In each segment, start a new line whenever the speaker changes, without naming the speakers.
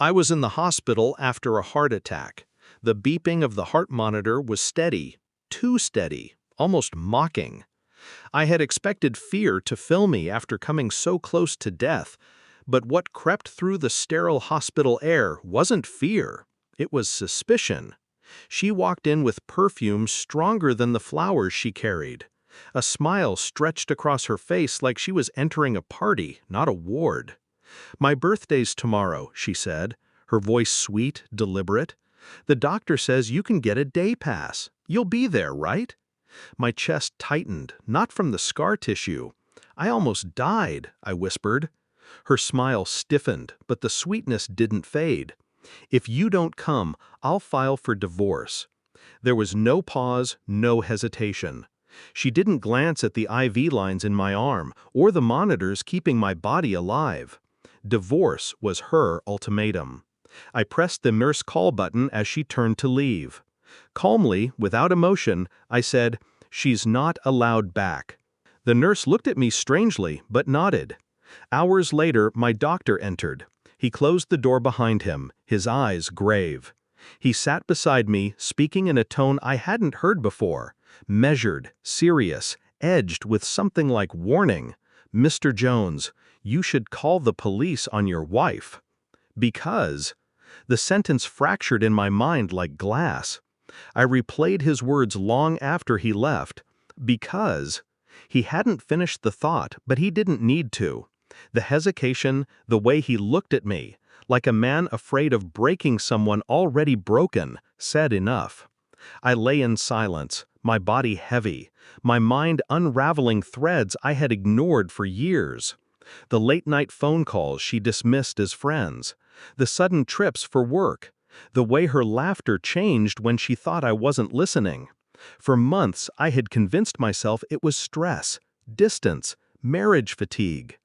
I was in the hospital after a heart attack. The beeping of the heart monitor was steady, too steady, almost mocking. I had expected fear to fill me after coming so close to death, but what crept through the sterile hospital air wasn't fear. It was suspicion. She walked in with perfume stronger than the flowers she carried. A smile stretched across her face like she was entering a party, not a ward. "My birthday's tomorrow," she said, her voice sweet, deliberate. "The doctor says you can get a day pass. You'll be there, right?" My chest tightened, not from the scar tissue. "I almost died," I whispered. Her smile stiffened, but the sweetness didn't fade. "If you don't come, I'll file for divorce." There was no pause, no hesitation. She didn't glance at the IV lines in my arm, or the monitors keeping my body alive. Divorce was her ultimatum. I pressed the nurse call button as she turned to leave. Calmly, without emotion, I said, "She's not allowed back." The nurse looked at me strangely, but nodded. Hours later, my doctor entered. He closed the door behind him, his eyes grave. He sat beside me, speaking in a tone I hadn't heard before, measured, serious, edged with something like warning. "Mr. Jones, you should call the police on your wife." Because the sentence fractured in my mind like glass. I replayed his words long after he left. Because he hadn't finished the thought, but he didn't need to. The hesitation, the way he looked at me, like a man afraid of breaking someone already broken, said enough. I lay in silence, my body heavy, my mind unraveling threads I had ignored for years. The late-night phone calls she dismissed as friends, the sudden trips for work, the way her laughter changed when she thought I wasn't listening. For months I had convinced myself it was stress, distance, marriage fatigue.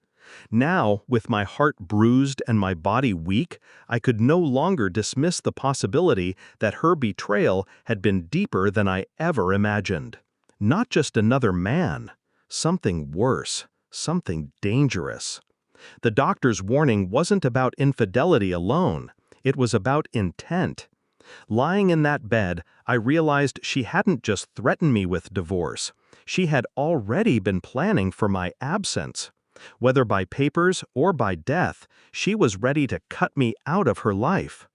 Now, with my heart bruised and my body weak, I could no longer dismiss the possibility that her betrayal had been deeper than I ever imagined. Not just another man, something worse, something dangerous. The doctor's warning wasn't about infidelity alone, it was about intent. Lying in that bed, I realized she hadn't just threatened me with divorce. She had already been planning for my absence. Whether by papers or by death, she was ready to cut me out of her life.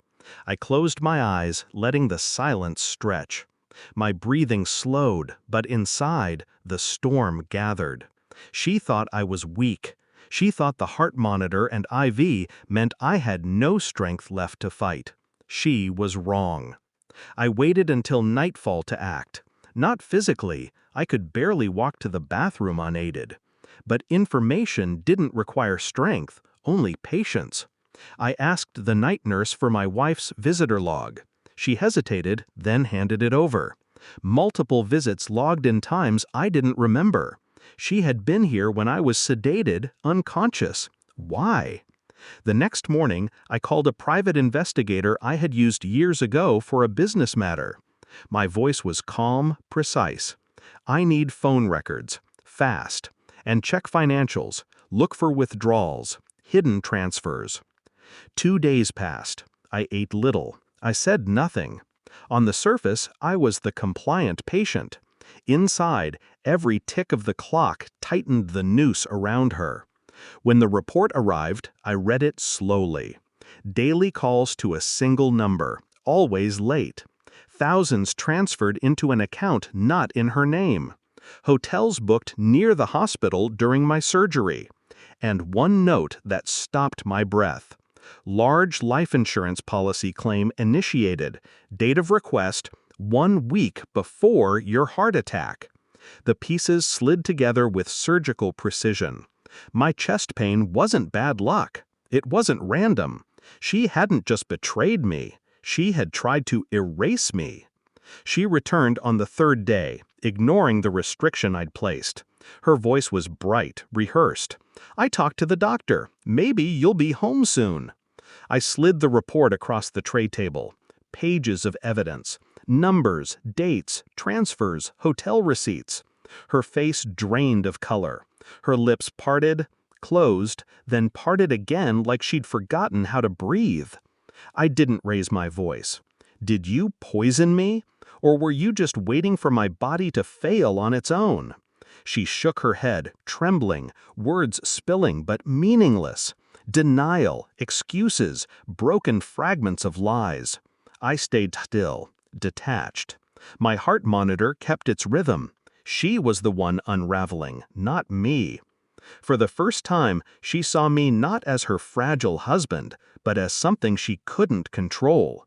I closed my eyes, letting the silence stretch. My breathing slowed, but inside, the storm gathered. She thought I was weak. She thought the heart monitor and IV meant I had no strength left to fight. She was wrong. I waited until nightfall to act. Not physically, I could barely walk to the bathroom unaided. But information didn't require strength, only patience. I asked the night nurse for my wife's visitor log. She hesitated, then handed it over. Multiple visits logged in times I didn't remember. She had been here when I was sedated, unconscious. Why? The next morning, I called a private investigator I had used years ago for a business matter. My voice was calm, precise. "I need phone records. Fast. And check financials. Look for withdrawals. Hidden transfers." 2 days passed. I ate little. I said nothing. On the surface, I was the compliant patient. Inside, every tick of the clock tightened the noose around her. When the report arrived, I read it slowly. Daily calls to a single number, always late. Thousands transferred into an account not in her name. Hotels booked near the hospital during my surgery. And one note that stopped my breath. Large life insurance policy claim initiated. Date of request 1 week before your heart attack. The pieces slid together with surgical precision. My chest pain wasn't bad luck. It wasn't random. She hadn't just betrayed me. She had tried to erase me. She returned on the 3rd day, ignoring the restriction I'd placed. Her voice was bright, rehearsed. "I talked to the doctor. Maybe you'll be home soon." I slid the report across the tray table. Pages of evidence. Numbers, dates, transfers, hotel receipts. Her face drained of color. Her lips parted, closed, then parted again like she'd forgotten how to breathe. I didn't raise my voice. Did you poison me? Or were you just waiting for my body to fail on its own? She shook her head, trembling, words spilling but meaningless. Denial, excuses, broken fragments of lies. I stayed still, detached. My heart monitor kept its rhythm. She was the one unraveling, not me. For the first time, she saw me not as her fragile husband, but as something she couldn't control.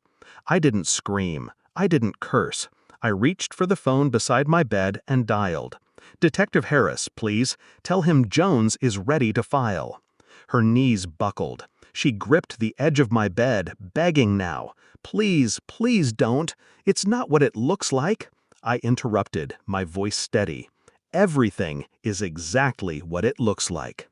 I didn't scream. I didn't curse. I reached for the phone beside my bed and dialed. "Detective Harris, please. Tell him Jones is ready to file." Her knees buckled. She gripped the edge of my bed, begging now. "Please, please don't. It's not what it looks like." I interrupted, my voice steady. "Everything is exactly what it looks like."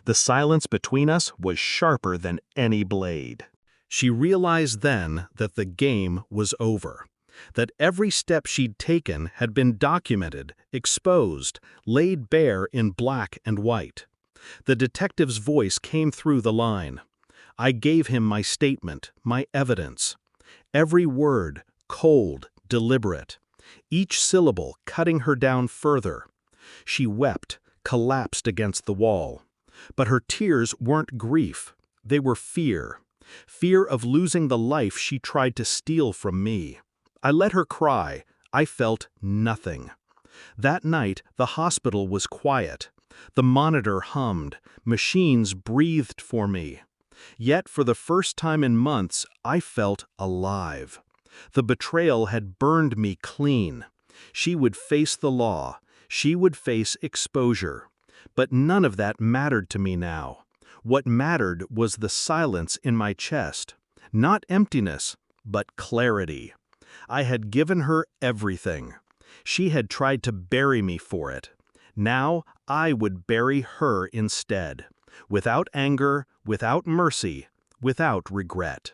The silence between us was sharper than any blade. She realized then that the game was over, that every step she'd taken had been documented, exposed, laid bare in black and white. The detective's voice came through the line. I gave him my statement, my evidence. Every word, cold, deliberate. Each syllable cutting her down further. She wept, collapsed against the wall. But her tears weren't grief. They were fear. Fear of losing the life she tried to steal from me. I let her cry. I felt nothing. That night, the hospital was quiet. The monitor hummed. Machines breathed for me. Yet for the first time in months, I felt alive. The betrayal had burned me clean. She would face the law. She would face exposure. But none of that mattered to me now. What mattered was the silence in my chest. Not emptiness, but clarity. I had given her everything. She had tried to bury me for it. Now I would bury her instead. Without anger, without mercy, without regret.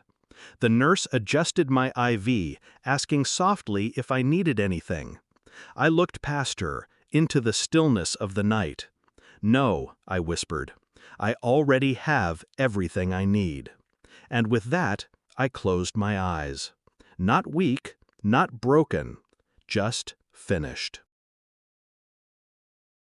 The nurse adjusted my IV, asking softly if I needed anything. I looked past her, into the stillness of the night. "No," I whispered. "I already have everything I need." And with that, I closed my eyes. Not weak, not broken, just finished.